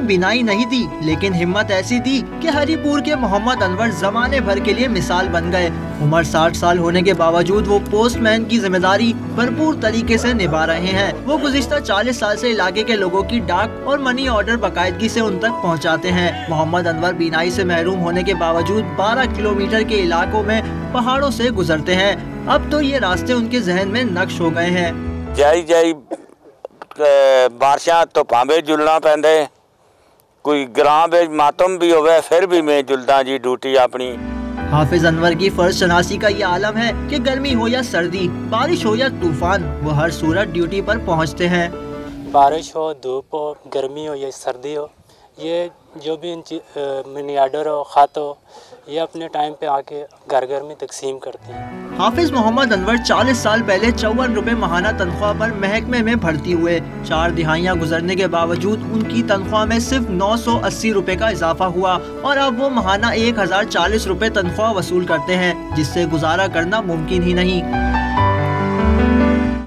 बिनाई नहीं थी, लेकिन हिम्मत ऐसी थी कि हरिपुर के मोहम्मद अनवर जमाने भर के लिए मिसाल बन गए। उम्र 60 साल होने के बावजूद वो पोस्टमैन की जिम्मेदारी भरपूर तरीके से निभा रहे हैं। वो गुज़िश्ता 40 साल से इलाके के लोगों की डाक और मनी ऑर्डर बाकायदगी से उन तक पहुंचाते हैं। मोहम्मद अनवर बिनाई से महरूम होने के बावजूद 12 किलोमीटर के इलाकों में पहाड़ों से गुजरते हैं। अब तो ये रास्ते उनके जहन में नक्श हो गए हैं। बारिशां धुप्पां विच जुलना पैंदा है, कोई ग्रां विच मातम भी होवे फिर भी मैं जुलदा जी ड्यूटी अपनी। हाफिज अनवर की फर्ज शनासी का ये आलम है कि गर्मी हो या सर्दी, बारिश हो या तूफान, वो हर सूरत ड्यूटी पर पहुंचते हैं। बारिश हो, धूप हो, गर्मी हो या सर्दी हो, ये जो भी मनी ऑर्डर हो, ख़त हो, ये अपने टाइम पे आके घर घर में तकसीम करते हैं। हाफिज मोहम्मद अनवर 40 साल पहले 54 रुपए माहाना तनख्वाह पर महकमे में भर्ती हुए। 4 दिहाइयाँ गुजरने के बावजूद उनकी तनख्वाह में सिर्फ 980 रुपए का इजाफा हुआ और अब वो माहाना 1040 रुपए तनख्वाह वसूल करते हैं, जिससे गुजारा करना मुमकिन ही नहीं।